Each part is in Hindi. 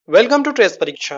वेलकम टू ट्रेस परीक्षा।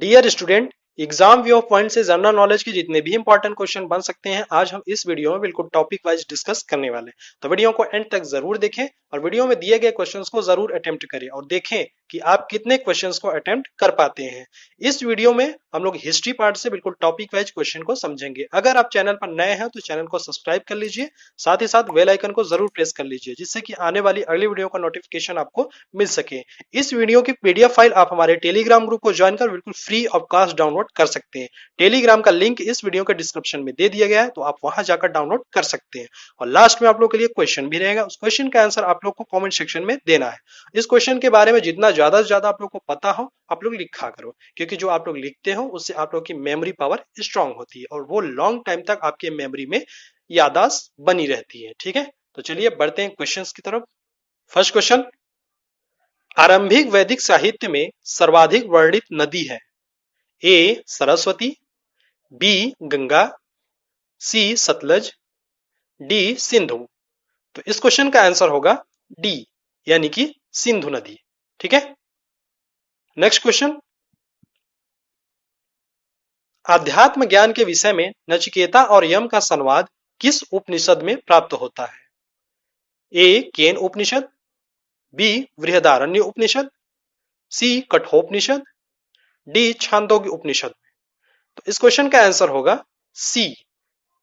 Dear student, exam view of point से जनरल नॉलेज के जितने भी इंपॉर्टेंट क्वेश्चन बन सकते हैं आज हम इस वीडियो में बिल्कुल टॉपिक वाइज डिस्कस करने वाले हैं। तो वीडियो को एंड तक जरूर देखें और वीडियो में दिए गए क्वेश्चंस को जरूर अटेम्प्ट करें और देखें कि आप कितने क्वेश्चंस को अटेम्प्ट कर पाते हैं। इस वीडियो में हम लोग हिस्ट्री पार्ट से बिल्कुल टॉपिक वाइज क्वेश्चन को समझेंगे। अगर आप चैनल पर नए हैं तो चैनल को सब्सक्राइब कर लीजिए, साथ ही साथ बेल आइकन को जरूर प्रेस कर लीजिए जिससे कि आने वाली अगली वीडियो का नोटिफिकेशन आपको मिल सके। इस वीडियो की पीडीएफ फाइल आप हमारे टेलीग्राम ग्रुप को ज्वाइन कर बिल्कुल फ्री ऑफ कॉस्ट डाउनलोड कर सकते हैं। टेलीग्राम का लिंक इस वीडियो के डिस्क्रिप्शन में दे दिया गया है, तो आप वहां जाकर डाउनलोड कर सकते हैं। और लास्ट में आप लोग के लिए क्वेश्चन भी रहेगा, उस क्वेश्चन का आंसर आप लोग को कमेंट सेक्शन में देना है। इस क्वेश्चन के बारे में जितना ज्यादा से ज्यादा आप लोग को पता हो आप लोग लिखा करो, क्योंकि जो आप लोग लिखते हो उससे आप लोग की मेमोरी पावर स्ट्रांग होती है और वो लॉन्ग टाइम तक आपके मेमोरी में याददाश्त बनी रहती है। ठीक है, तो चलिए बढ़ते हैं क्वेश्चंस की तरफ। फर्स्ट क्वेश्चन, आरंभिक वैदिक साहित्य में सर्वाधिक वर्णित नदी है? ए सरस्वती, बी गंगा, सी सतलज, डी सिंधु। तो इस क्वेश्चन का आंसर होगा डी, यानी कि सिंधु नदी। ठीक है, नेक्स्ट क्वेश्चन, आध्यात्म ज्ञान के विषय में नचिकेता और यम का संवाद किस उपनिषद में प्राप्त होता है? ए केन उपनिषद, बी बृहदारण्य उपनिषद, सी कठोपनिषद, डी छांदोग्य उपनिषद। तो इस क्वेश्चन का आंसर होगा सी,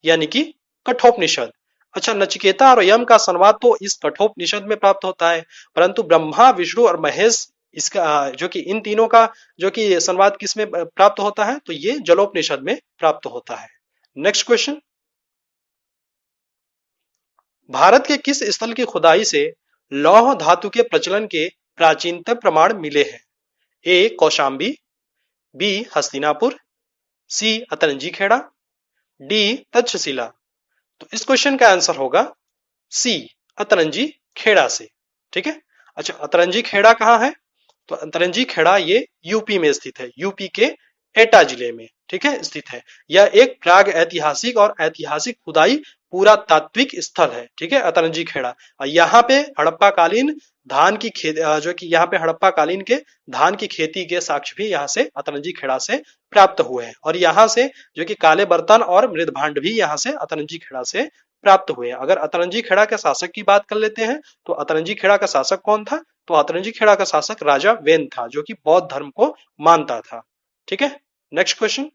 यानी कि कठोपनिषद। अच्छा, नचिकेता और यम का संवाद तो इस कठोपनिषद में प्राप्त होता है, परंतु ब्रह्मा विष्णु और महेश इसका जो कि इन तीनों का जो कि संवाद किस में प्राप्त होता है, तो ये जलोपनिषद में प्राप्त होता है। नेक्स्ट क्वेश्चन, भारत के किस स्थल की खुदाई से लौह धातु के प्रचलन के प्राचीनतम प्रमाण मिले हैं? ए कौशाम्बी, बी हस्तिनापुर, सी अतरंजी खेड़ा, डी तक्षशिला। तो इस क्वेश्चन का आंसर होगा सी, अतरंजी खेड़ा से। ठीक है, अच्छा अतरंजी खेड़ा कहाँ है? तो अतरंजी खेड़ा ये यूपी में स्थित है, यूपी के एटा जिले में, ठीक है, स्थित है। यह एक प्राग ऐतिहासिक और ऐतिहासिक खुदाई पुरातात्विक स्थल है। ठीक है, अतरंजी खेड़ा। यहाँ पे हड़प्पा कालीन धान की खेती जो कि यहाँ पे हड़प्पा कालीन के धान की खेती के साक्ष्य भी यहाँ से अतरंजी खेड़ा से प्राप्त हुए हैं। और यहाँ से जो कि काले बर्तन और मृद भांड भी यहाँ से अतरंजी खेड़ा से प्राप्त हुए हैं। अगर अतरंजी खेड़ा के शासक की बात कर लेते हैं तो अतरंजी खेड़ा का शासक कौन था? तो अतरंजी खेड़ा का शासक राजा वेन था, जो कि बौद्ध धर्म को मानता था। ठीक है, नेक्स्ट क्वेश्चन,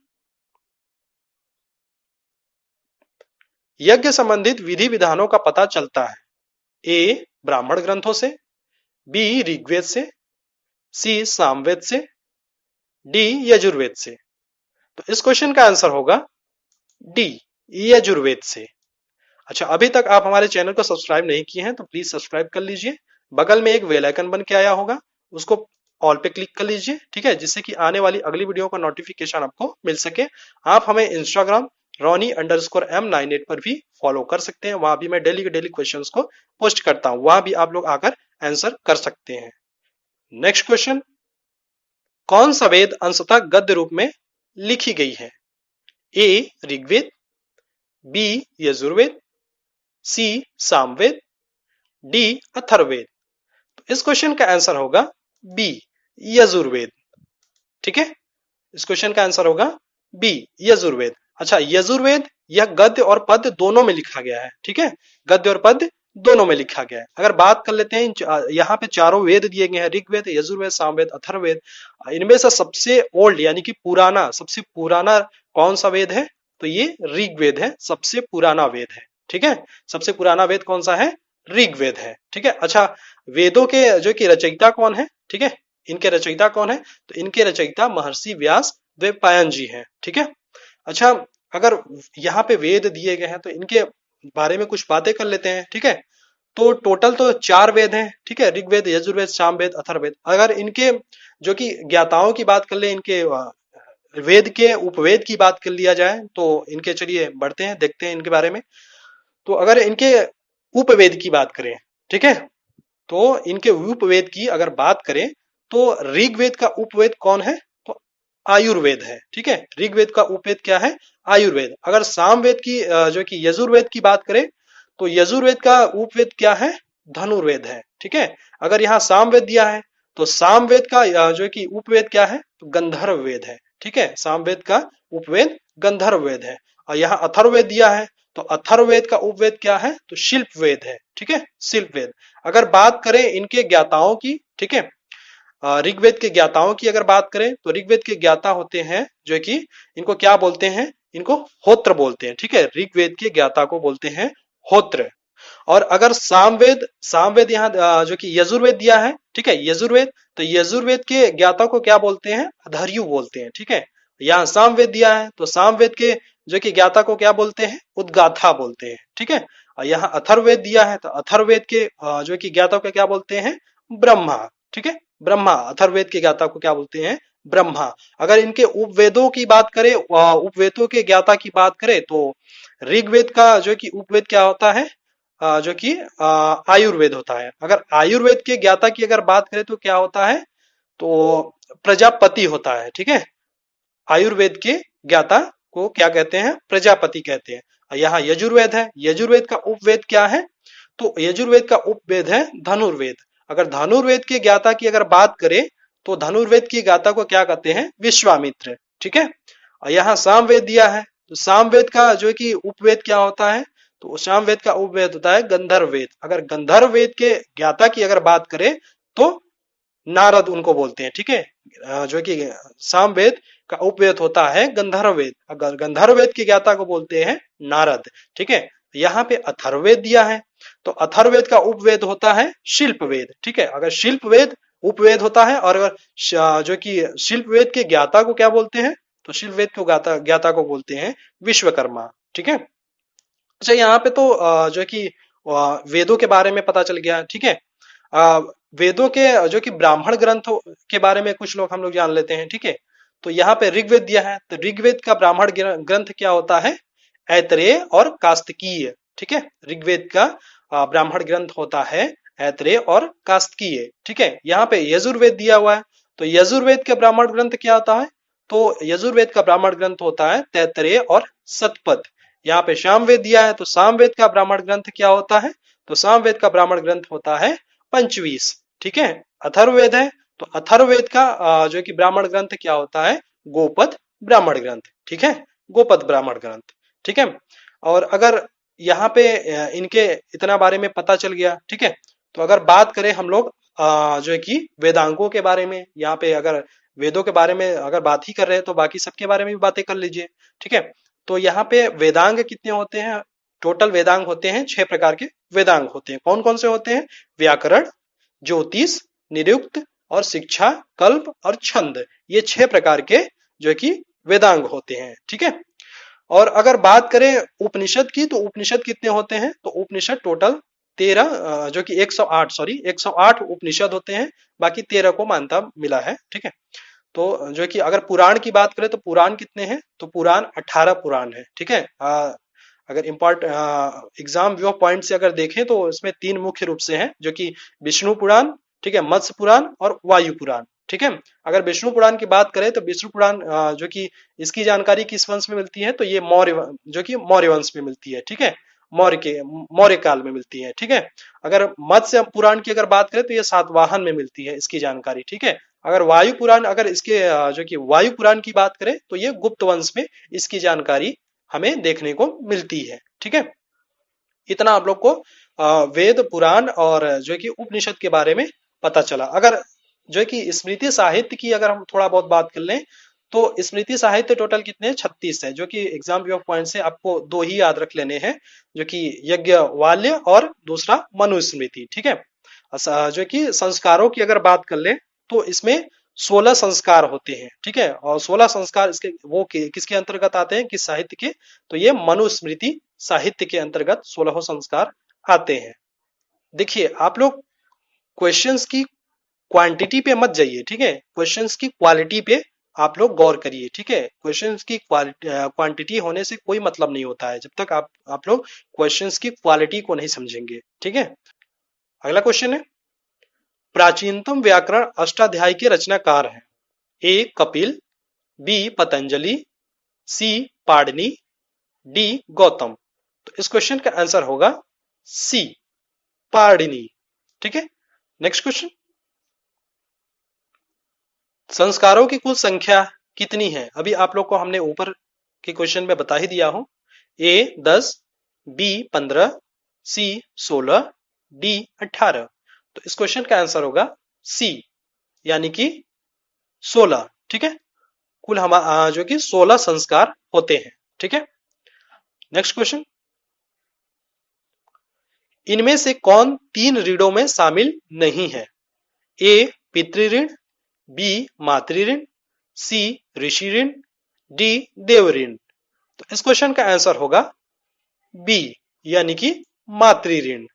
यज्ञ संबंधित विधि विधानों का पता चलता है? ए ब्राह्मण ग्रंथों से, बी ऋग्वेद से, सी सामवेद से, डी यजुर्वेद से। तो इस क्वेश्चन का आंसर होगा डी, यजुर्वेद से। अच्छा, अभी तक आप हमारे चैनल को सब्सक्राइब नहीं किए हैं तो प्लीज सब्सक्राइब कर लीजिए। बगल में एक बेल आइकन बन के आया होगा, उसको ऑल पे क्लिक कर लीजिए। ठीक है, जिससे कि आने वाली अगली वीडियो का नोटिफिकेशन आपको मिल सके। आप हमें इंस्टाग्राम Ronnie_M98 पर भी फॉलो कर सकते हैं, वहां भी मैं डेली के डेली क्वेश्चंस को पोस्ट करता हूं, वहां भी आप लोग आकर आंसर कर सकते हैं। नेक्स्ट क्वेश्चन, कौन सा वेद अंशतः गद्य रूप में लिखी गई है? ए ऋग्वेद, बी यजुर्वेद, सी सामवेद, डी अथर्ववेद। तो इस क्वेश्चन का आंसर होगा बी, यजुर्वेद। ठीक है, इस क्वेश्चन का आंसर होगा बी, यजुर्वेद। अच्छा, यजुर्वेद यह गद्य और पद्य दोनों में लिखा गया है। ठीक है, गद्य और पद्य दोनों में लिखा गया है। अगर बात कर लेते हैं, यहाँ पे चारों वेद दिए गए हैं, ऋग्वेद, यजुर्वेद, सामवेद, अथर्ववेद। इनमें से सबसे ओल्ड यानी कि पुराना, सबसे पुराना कौन सा वेद है? तो ये ऋग्वेद है, सबसे पुराना वेद है। ठीक है, सबसे पुराना वेद कौन सा है? ऋग्वेद है। ठीक है, अच्छा वेदों के जो कि रचयिता कौन है? ठीक है, इनके रचयिता कौन है? तो इनके रचयिता महर्षि व्यास द्वैपायन जी हैं। ठीक है, अच्छा अगर यहाँ पे वेद दिए गए हैं तो इनके बारे में कुछ बातें कर लेते हैं। ठीक है, तो टोटल तो 4 वेद हैं। ठीक है, ऋग्वेद, यजुर्वेद, सामवेद, अथर्ववेद। अगर इनके जो कि ज्ञाताओं की बात कर ले, इनके वेद के उपवेद की बात कर लिया जाए तो इनके, चलिए बढ़ते हैं, देखते हैं इनके बारे में। तो अगर इनके उपवेद की बात करें, ठीक है, तो इनके उपवेद की अगर बात करें तो ऋग्वेद का उपवेद कौन है? तो आयुर्वेद है। ठीक है, ऋग्वेद का उपवेद क्या है? आयुर्वेद। अगर सामवेद की जो कि यजुर्वेद की बात करें तो यजुर्वेद का उपवेद क्या है? धनुर्वेद है। ठीक है, अगर यहाँ सामवेद दिया है तो सामवेद का जो कि उपवेद क्या है, तो गंधर्व वेद है। ठीक है, सामवेद का उपवेद गंधर्व वेद है। और यहाँ अथर्ववेद दिया है, तो अथर्ववेद का उपवेद क्या है, तो शिल्प वेद है। ठीक है, शिल्प वेद। अगर बात करें इनके ज्ञाताओं की, ठीक है, ऋग्वेद के ज्ञाताओं की अगर बात करें तो ऋग्वेद के ज्ञाता होते हैं जो कि इनको क्या बोलते हैं, इनको होत्र बोलते हैं। ठीक है, ऋग्वेद के ज्ञाता को बोलते हैं होत्र। और अगर सामवेद, सामवेद यहाँ जो कि यजुर्वेद दिया है, ठीक है, यजुर्वेद, तो यजुर्वेद के ज्ञाता को क्या बोलते हैं, अधर्यु बोलते हैं। ठीक है, यहाँ सामवेद दिया है तो सामवेद के जो कि ज्ञाता को क्या बोलते हैं, उद्गाथा बोलते हैं। ठीक है, और यहाँ अथर्ववेद दिया है तो अथर्ववेद के जो कि ज्ञाता को क्या बोलते हैं, ब्रह्मा। ठीक है, ब्रह्मा, अथर्ववेद के ज्ञाता को क्या बोलते हैं, ब्रह्मा। अगर इनके उपवेदों की बात करें, उपवेदों के ज्ञाता की बात करें तो ऋग्वेद का जो कि उपवेद क्या होता है, जो कि आयुर्वेद होता है। अगर आयुर्वेद के ज्ञाता की अगर बात करें तो क्या होता है, तो प्रजापति होता है। ठीक है, आयुर्वेद के ज्ञाता को क्या कहते हैं, प्रजापति कहते हैं। यहाँ यजुर्वेद है, यजुर्वेद का उपवेद क्या है, तो यजुर्वेद का उपवेद है धनुर्वेद। अगर धनुर्वेद के ज्ञाता की अगर बात करें तो धनुर्वेद की ज्ञाता को क्या कहते हैं, विश्वामित्र। ठीक है, और यहाँ सामवेद दिया है तो सामवेद का जो कि उपवेद क्या होता है, तो सामवेद का उपवेद होता है गंधर्व वेद। अगर गंधर्व वेद के ज्ञाता की अगर बात करें तो नारद उनको बोलते हैं। ठीक है, जो कि सामवेद का उपवेद होता है गंधर्व वेद, अगर गंधर्व वेद की ज्ञाता को बोलते हैं नारद। ठीक है, यहाँ पे अथर्ववेद दिया है तो अथर्ववेद का उपवेद होता है शिल्प वेद। ठीक है, अगर शिल्प वेद उपवेद होता है, और अगर जो कि शिल्प वेद के ज्ञाता को क्या बोलते हैं, तो शिल्प वेद को ज्ञाता को बोलते हैं विश्वकर्मा। ठीक है, अच्छा यहाँ पे तो जो कि वेदों के बारे में पता चल गया। ठीक है, अ, वेदों के जो कि ब्राह्मण ग्रंथों के बारे में कुछ लोग हम लोग जान लेते हैं। ठीक है, तो यहाँ पे ऋग्वेद दिया है तो ऋग्वेद का ब्राह्मण ग्रंथ क्या होता है, ऐतरेय और कास्तकीय। ठीक है, ऋग्वेद का ब्राह्मण ग्रंथ होता है ऐतरेय और कास्तकीय। ठीक है, यहाँ पे यजुर्वेद दिया हुआ है तो यजुर्वेद का ब्राह्मण ग्रंथ क्या होता है, तो यजुर्वेद का ब्राह्मण ग्रंथ होता है तैतरेय और सतपथ। यहाँ पे सामवेद दिया है तो सामवेद का ब्राह्मण ग्रंथ क्या होता है, तो सामवेद का ब्राह्मण ग्रंथ होता है पंचवीस। ठीक है, अथर्ववेद है तो अथर्ववेद का जो कि ब्राह्मण ग्रंथ क्या होता है, गोपद ब्राह्मण ग्रंथ। ठीक है, गोपद ब्राह्मण ग्रंथ। ठीक है, और अगर यहाँ पे इनके इतना बारे में पता चल गया। ठीक है, तो अगर बात करें हम लोग जो है कि वेदांगों के बारे में, यहाँ पे अगर वेदों के बारे में अगर बात ही कर रहे हैं तो बाकी सबके बारे में भी बातें कर लीजिए। ठीक है, तो यहाँ पे वेदांग कितने होते हैं, टोटल वेदांग होते हैं 6 प्रकार के वेदांग होते हैं। कौन कौन से होते हैं, व्याकरण, ज्योतिष, निरुक्त और शिक्षा, कल्प और छंद। ये 6 प्रकार के जो कि वेदांग होते हैं। ठीक है, और अगर बात करें उपनिषद की तो उपनिषद कितने होते हैं, तो उपनिषद टोटल 13 जो कि 108, सॉरी 108 उपनिषद होते हैं, बाकी 13 को मान्यता मिला है। ठीक है, तो जो कि अगर पुराण की बात करें तो पुराण कितने हैं, तो पुराण 18 पुराण है। ठीक है, अगर एग्जाम व्यू पॉइंट से अगर देखें तो इसमें 3 मुख्य रूप से हैं जो कि विष्णु पुराण, ठीक है, मत्स्य पुराण और वायु पुराण। ठीक है, अगर विष्णु पुराण की बात करें तो विष्णु पुराण जो कि इसकी जानकारी किस वंश में मिलती है, तो ये मौर्य, जो कि मौर्य वंश में मिलती है। ठीक है, मौर्य काल में मिलती है। ठीक है, अगर मत्स्य पुराण की अगर बात करें तो ये सातवाहन में मिलती है इसकी जानकारी। ठीक है, अगर वायु पुराण, अगर इसके जो कि वायु पुराण की बात करें तो ये गुप्त वंश में इसकी जानकारी हमें देखने को मिलती है। ठीक है, इतना आप लोग को वेद पुराण और जो कि उपनिषद के बारे में पता चला। अगर जो कि स्मृति साहित्य की अगर हम थोड़ा बहुत बात कर लें तो स्मृति साहित्य टोटल कितने 36 है, जो कि एग्जाम व्यू पॉइंट से आपको 2 ही याद रख लेने हैं, जो कि यज्ञवाल्य और दूसरा मनुस्मृति। ठीक है, जो कि संस्कारों की अगर बात कर ले तो इसमें 16 संस्कार होते हैं। ठीक है, और 16 संस्कार इसके वो किसके अंतर्गत आते हैं, किस साहित्य के, तो ये मनुस्मृति साहित्य के अंतर्गत 16 संस्कार आते हैं। देखिए आप लोग क्वेश्चंस की क्वांटिटी पे मत जाइए। ठीक है, क्वेश्चंस की क्वालिटी पे आप लोग गौर करिए। ठीक है, क्वेश्चंस की क्वांटिटी होने से कोई मतलब नहीं होता है जब तक आप लोग क्वेश्चंस की क्वालिटी को नहीं समझेंगे। ठीक है, अगला क्वेश्चन है, प्राचीनतम व्याकरण अष्टाध्यायी के रचनाकार हैं, ए कपिल, बी पतंजलि, सी पाणिनि, डी गौतम। तो इस क्वेश्चन का आंसर होगा सी पाणिनि। ठीक है, नेक्स्ट क्वेश्चन, संस्कारों की कुल संख्या कितनी है? अभी आप लोग को हमने ऊपर के क्वेश्चन में बता ही दिया हूं। ए 10, बी 15, सी 16, डी 18। तो इस क्वेश्चन का आंसर होगा सी, यानी कि 16। ठीक है, कुल हमारा जो कि 16 संस्कार होते हैं। ठीक है, नेक्स्ट क्वेश्चन, इनमें से कौन 3 ऋणों में शामिल नहीं है? ए पितृ ऋण, बी मातृ ऋण, सी ऋषि ऋण, डी देव ऋण। तो इस क्वेश्चन का आंसर होगा बी, यानी कि मातृ ऋण।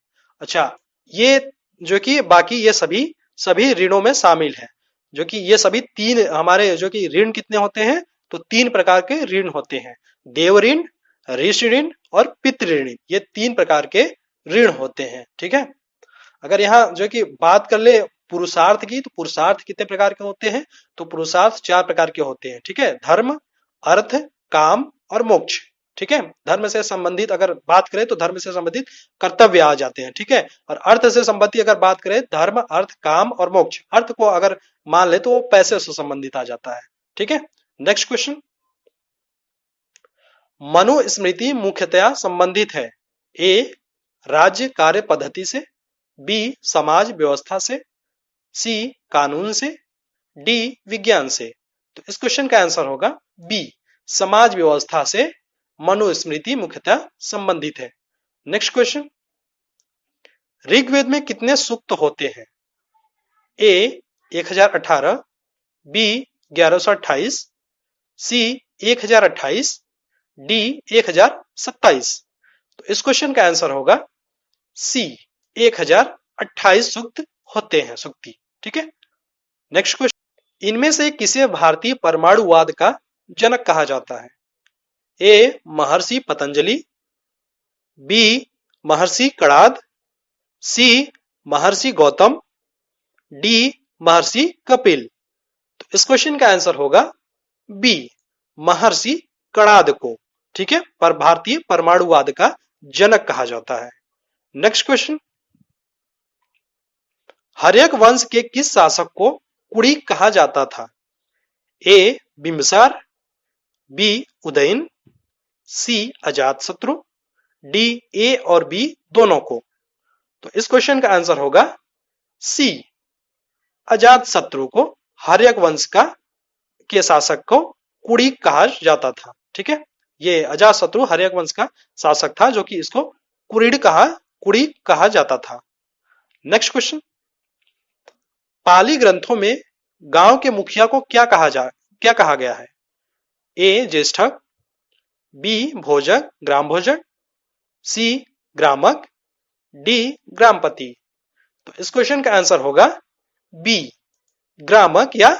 अच्छा, ये जो कि बाकी ये सभी सभी ऋणों में शामिल है, जो कि ये सभी तीन हमारे जो कि ऋण कितने होते हैं? तो 3 प्रकार के ऋण होते हैं, देव ऋण, ऋषि ऋण और पितृ ऋण। ये 3 प्रकार के ऋण होते हैं। ठीक है, अगर यहाँ जो कि बात कर ले पुरुषार्थ की, तो पुरुषार्थ कितने प्रकार के होते हैं? तो पुरुषार्थ 4 प्रकार के होते हैं। ठीक है, धर्म, अर्थ, काम और मोक्ष। ठीक है, धर्म से संबंधित अगर बात करें तो धर्म से संबंधित कर्तव्य आ जाते हैं। ठीक है, और अर्थ से संबंधित अगर बात करें, धर्म, अर्थ, काम और मोक्ष। अर्थ को अगर मान ले तो वो पैसे से संबंधित आ जाता है। ठीक है, नेक्स्ट क्वेश्चन, मनुस्मृति मुख्यतया संबंधित है ए राज्य कार्य पद्धति से, बी समाज व्यवस्था से, सी कानून से, डी विज्ञान से। तो इस क्वेश्चन का आंसर होगा बी, समाज व्यवस्था से मनुस्मृति मुख्यतः संबंधित है। नेक्स्ट क्वेश्चन, ऋग्वेद में कितने सूक्त होते हैं? ए 1018, बी 1128, सी 1028, डी 1027। तो इस क्वेश्चन का आंसर होगा सी, 1028 सूक्त होते हैं, सूक्ति। ठीक है, नेक्स्ट क्वेश्चन, इनमें से किसे भारतीय परमाणुवाद का जनक कहा जाता है? ए महर्षि पतंजलि, बी महर्षि कणाद, सी महर्षि गौतम, डी महर्षि कपिल। तो इस क्वेश्चन का आंसर होगा बी, महर्षि कणाद को, ठीक है, पर भारतीय परमाणुवाद का जनक कहा जाता है। नेक्स्ट क्वेश्चन, हर्यक वंश के किस शासक को कुड़ी कहा जाता था? A Bimbisara, B Udayan, C Ajatashatru, D A और बी दोनों को। तो इस क्वेश्चन का आंसर होगा सी, अजातशत्रु को हर्यक वंश का के शासक को कुड़ी कहा जाता था। ठीक है, ये अजातशत्रु हर्यक वंश का शासक था, जो कि इसको कुड़ी कहा जाता था। नेक्स्ट क्वेश्चन, पाली ग्रंथों में गांव के मुखिया को क्या कहा गया है? ए ज्येष्ठक, बी भोजक ग्राम भोजक, सी ग्रामक, डी ग्रामपति। तो इस क्वेश्चन का आंसर होगा बी, ग्रामक या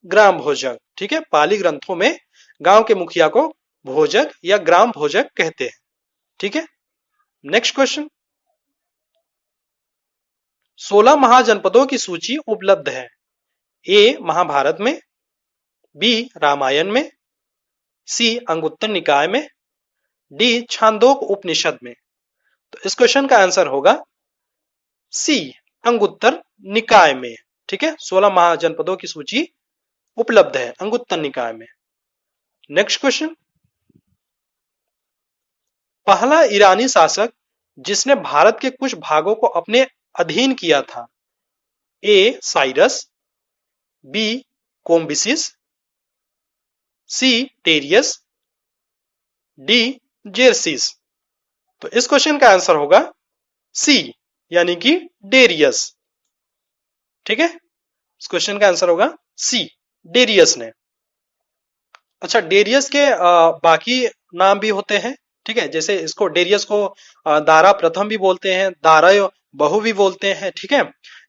ग्राम भोजक। ठीक है, पाली ग्रंथों में गांव के मुखिया को भोजक या ग्राम भोजक कहते हैं। ठीक है, नेक्स्ट क्वेश्चन, 16 महाजनपदों की सूची उपलब्ध है। ए महाभारत में, बी रामायण में, सी अंगुत्तर निकाय में, डी छांदोक उपनिषद में। तो इस क्वेश्चन का आंसर होगा सी, अंगुत्तर निकाय में। ठीक है, 16 महाजनपदों की सूची उपलब्ध है अंगुत्तर निकाय में। नेक्स्ट क्वेश्चन, पहला ईरानी शासक जिसने भारत के कुछ भागों को अपने अधीन किया था? ए साइरस, बी कोम्बिसिस, सी टेरियस, डी जेरसिस। तो इस क्वेश्चन का आंसर होगा सी, यानी कि डेरियस। ठीक है, इस क्वेश्चन का आंसर होगा सी, डेरियस ने। अच्छा, डेरियस के बाकी नाम भी होते हैं। ठीक है, जैसे इसको डेरियस को दारा प्रथम भी बोलते हैं, दारा बहु भी बोलते हैं। ठीक है,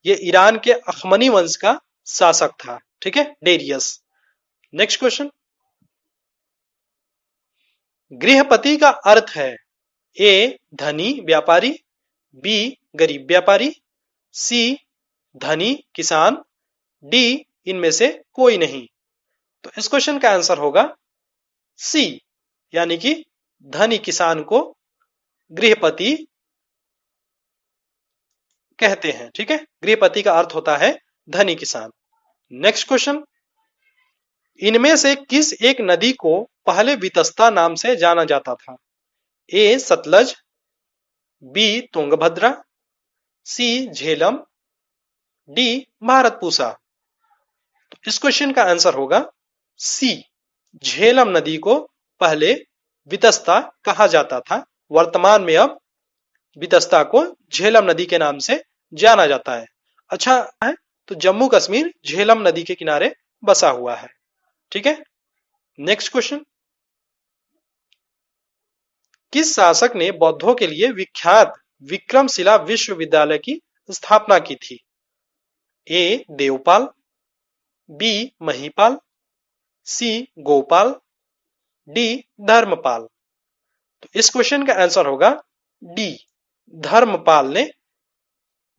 ये ईरान के अखमनी वंश का शासक था। ठीक है, डेरियस। नेक्स्ट क्वेश्चन, गृहपति का अर्थ है? ए धनी व्यापारी, बी गरीब व्यापारी, सी धनी किसान, डी इनमें से कोई नहीं। तो इस क्वेश्चन का आंसर होगा सी, यानी कि धनी किसान को गृहपति कहते हैं। ठीक है, गृहपति का अर्थ होता है धनी किसान। नेक्स्ट क्वेश्चन, इनमें से किस एक नदी को पहले वितस्ता नाम से जाना जाता था? ए सतलज, बी तुंगभद्रा, सी झेलम, डी भारतपूसा। तो इस क्वेश्चन का आंसर होगा सी, झेलम नदी को पहले वितस्ता कहा जाता था। वर्तमान में अब वितस्ता को झेलम नदी के नाम से जाना जाता है। अच्छा है, तो जम्मू कश्मीर झेलम नदी के किनारे बसा हुआ है। ठीक है, नेक्स्ट क्वेश्चन। किस शासक ने बौद्धों के लिए विख्यात विक्रमशिला विश्वविद्यालय की स्थापना की थी? ए देवपाल, बी महीपाल, सी गोपाल, डी धर्मपाल। तो इस क्वेश्चन का आंसर होगा डी, धर्मपाल ने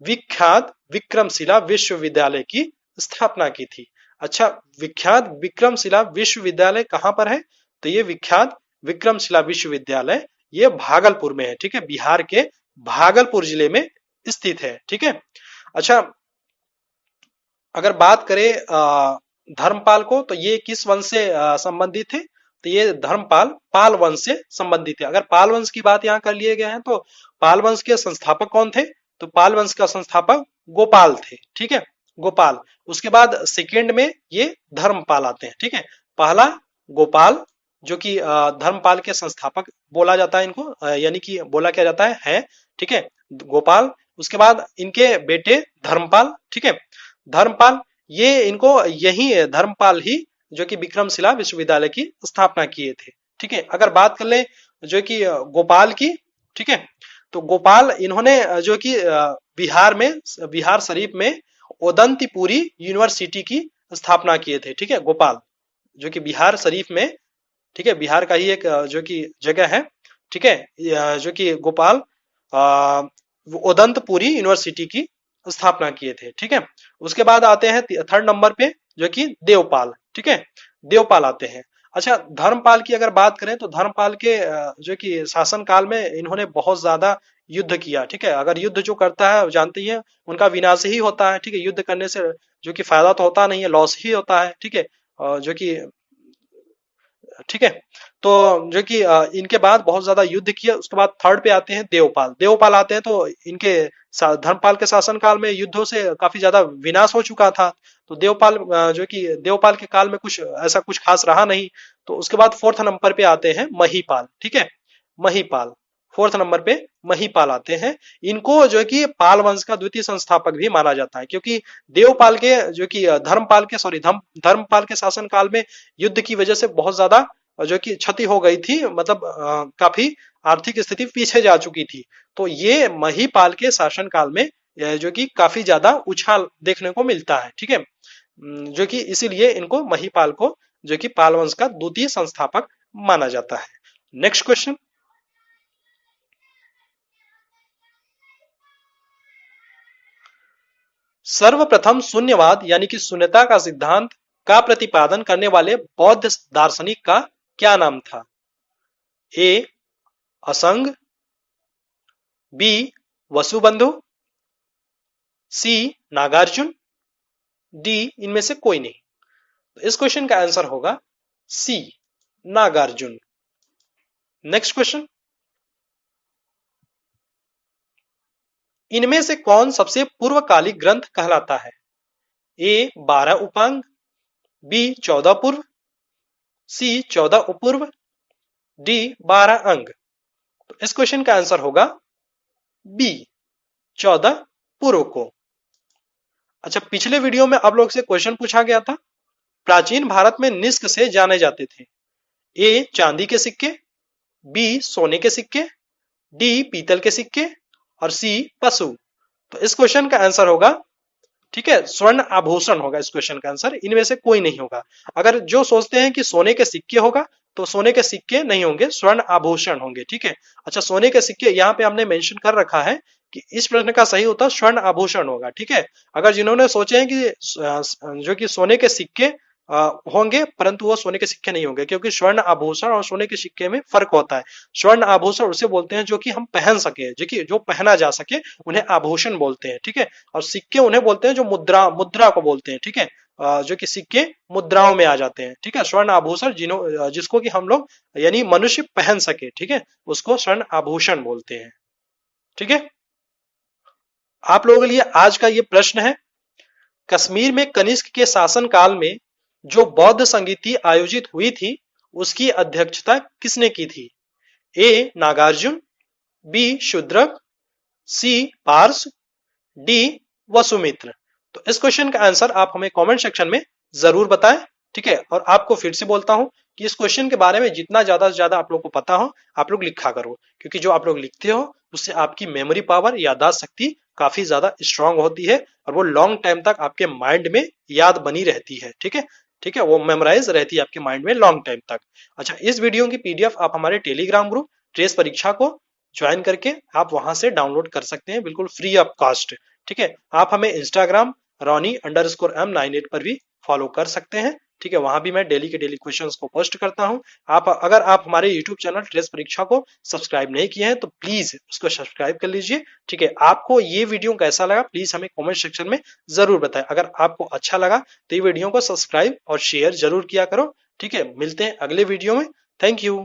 विख्यात विक्रमशिला विश्वविद्यालय की स्थापना की थी। अच्छा, विख्यात विक्रमशिला विश्वविद्यालय कहां पर है? तो ये विख्यात विक्रमशिला विश्वविद्यालय ये भागलपुर में है। ठीक है, बिहार के भागलपुर जिले में स्थित है। ठीक है, अच्छा, अगर बात करें धर्मपाल को, तो ये किस वंश से संबंधित थे? तो ये धर्मपाल पाल वंश से संबंधित है। अगर पाल वंश की बात यहाँ कर लिए गए हैं, तो पाल वंश के संस्थापक कौन थे? तो पाल वंश का संस्थापक गोपाल थे। ठीक है, गोपाल। उसके बाद सेकेंड में ये धर्मपाल आते हैं। ठीक है, पहला गोपाल जो कि धर्मपाल के संस्थापक बोला जाता है इनको, यानी कि बोला क्या जाता है। ठीक है, गोपाल। उसके बाद इनके बेटे धर्मपाल। ठीक है, धर्मपाल, ये इनको यही धर्मपाल ही जो कि विक्रमशिला विश्वविद्यालय की स्थापना किए थे। ठीक है, अगर बात कर ले जो कि गोपाल की, ठीक है, तो गोपाल इन्होंने जो कि बिहार में, बिहार शरीफ में ओदंतीपुरी यूनिवर्सिटी की स्थापना किए थे। ठीक है, गोपाल जो कि बिहार शरीफ में, ठीक है, बिहार का ही एक जो कि जगह है। ठीक है, जो कि गोपाल ओदंतपुरी यूनिवर्सिटी की स्थापना किए थे। ठीक है, उसके बाद आते हैं थर्ड नंबर पे जो कि देवपाल। ठीक है, देवपाल आते हैं। अच्छा, धर्मपाल की अगर बात करें, तो धर्मपाल के जो कि शासन काल में इन्होंने बहुत ज्यादा युद्ध किया। ठीक है, अगर युद्ध जो करता है जानते ही है, उनका विनाश ही होता है। ठीक है, युद्ध करने से जो कि फायदा तो होता नहीं है, लॉस ही होता है। ठीक है, जो कि, ठीक है, तो जो कि इनके बाद बहुत ज्यादा युद्ध किया। उसके बाद थर्ड पे आते हैं देवपाल। देवपाल आते हैं तो इनके धर्मपाल के शासनकाल में युद्धों से काफी ज्यादा विनाश हो चुका था। तो देवपाल जो कि देवपाल के काल में कुछ ऐसा कुछ खास रहा नहीं। तो उसके बाद फोर्थ नंबर पे आते हैं महीपाल। ठीक है, महीपाल, फोर्थ नंबर पे महीपाल आते हैं। इनको जो कि पाल वंश का द्वितीय संस्थापक भी माना जाता है, क्योंकि देवपाल के जो कि धर्मपाल के, सॉरी, धर्मपाल के शासन काल में युद्ध की वजह से बहुत ज्यादा जो कि क्षति हो गई थी, मतलब काफी आर्थिक स्थिति पीछे जा चुकी थी। तो ये महीपाल के शासन काल में जो कि काफी ज्यादा उछाल देखने को मिलता है। ठीक है, जो कि इसीलिए इनको महीपाल को जो कि पाल वंश का द्वितीय संस्थापक माना जाता है। Next question. सर्वप्रथम शून्यवाद यानी कि शून्यता का सिद्धांत का प्रतिपादन करने वाले बौद्ध दार्शनिक का क्या नाम था? ए असंग, बी वसुबंधु, सी नागार्जुन, डी इनमें से कोई नहीं। तो इस क्वेश्चन का आंसर होगा सी, नागार्जुन। Next question. इनमें से कौन सबसे पूर्वकालिक ग्रंथ कहलाता है? ए 12 उपांग, बी 14 पूर्व, सी 14 अपूर्व, डी 12 अंग। तो इस क्वेश्चन का आंसर होगा बी, 14 पूर्व को। अच्छा, पिछले वीडियो में आप लोग से क्वेश्चन पूछा गया था, प्राचीन भारत में निष्क से जाने जाते थे। ए चांदी के सिक्के, बी सोने के सिक्के, डी पीतल के सिक्के, और सी पशु। तो इस क्वेश्चन का आंसर होगा, ठीक है, स्वर्ण आभूषण होगा इस क्वेश्चन का आंसर। इनमें से कोई नहीं होगा। अगर जो सोचते हैं कि सोने के सिक्के होगा, तो सोने के सिक्के नहीं होंगे, स्वर्ण आभूषण होंगे। ठीक है, अच्छा, सोने के सिक्के यहाँ पे हमने मेंशन कर रखा है कि इस प्रश्न का सही उत्तर स्वर्ण आभूषण होगा। ठीक है, अगर जिन्होंने सोचे हैं कि जो कि सोने के सिक्के होंगे, परंतु वो सोने के सिक्के नहीं होंगे, क्योंकि स्वर्ण आभूषण और सोने के सिक्के में फर्क होता है। स्वर्ण आभूषण उसे बोलते हैं जो कि हम पहन सके, जो कि जो पहना जा सके, उन्हें आभूषण बोलते हैं। ठीक है, और सिक्के उन्हें बोलते हैं जो मुद्रा को बोलते हैं। ठीक है, जो कि सिक्के मुद्राओं में आ जाते हैं। ठीक है, स्वर्ण आभूषण जिसको कि हम लोग यानी मनुष्य पहन सके, ठीक है, उसको स्वर्ण आभूषण बोलते हैं। ठीक है, आप लोगों के लिए आज का ये प्रश्न है, कश्मीर में कनिष्क के शासन काल में जो बौद्ध संगीति आयोजित हुई थी उसकी अध्यक्षता किसने की थी? ए नागार्जुन, बी शूद्रक, सी पार्स, डी वसुमित्र। तो इस क्वेश्चन का आंसर आप हमें कमेंट सेक्शन में जरूर बताएं। ठीक है, और आपको फिर से बोलता हूं कि इस क्वेश्चन के बारे में जितना ज्यादा से ज्यादा आप लोग को पता हो आप लोग लिखा करो, क्योंकि जो आप लोग लिखते हो उससे आपकी मेमोरी पावर, याददाश्त शक्ति काफी ज्यादा स्ट्रांग होती है और वो लॉन्ग टाइम तक आपके माइंड में याद बनी रहती है। ठीक है, ठीक है, वो मेमोराइज रहती है आपके माइंड में लॉन्ग टाइम तक। अच्छा, इस वीडियो की पीडीएफ आप हमारे टेलीग्राम ग्रुप ट्रेस परीक्षा को ज्वाइन करके आप वहां से डाउनलोड कर सकते हैं, बिल्कुल फ्री ऑफ कॉस्ट। ठीक है, आप हमें इंस्टाग्राम Ronnie_M98 पर भी फॉलो कर सकते हैं। ठीक है, वहां भी मैं डेली के डेली क्वेश्चंस को पोस्ट करता हूं। अगर आप हमारे यूट्यूब चैनल ट्रेस परीक्षा को सब्सक्राइब नहीं किए हैं तो प्लीज उसको सब्सक्राइब कर लीजिए। ठीक है, आपको ये वीडियो कैसा लगा प्लीज हमें कमेंट सेक्शन में जरूर बताएं। अगर आपको अच्छा लगा तो ये वीडियो को सब्सक्राइब और शेयर जरूर किया करो। ठीक है, मिलते हैं अगले वीडियो में। Thank you.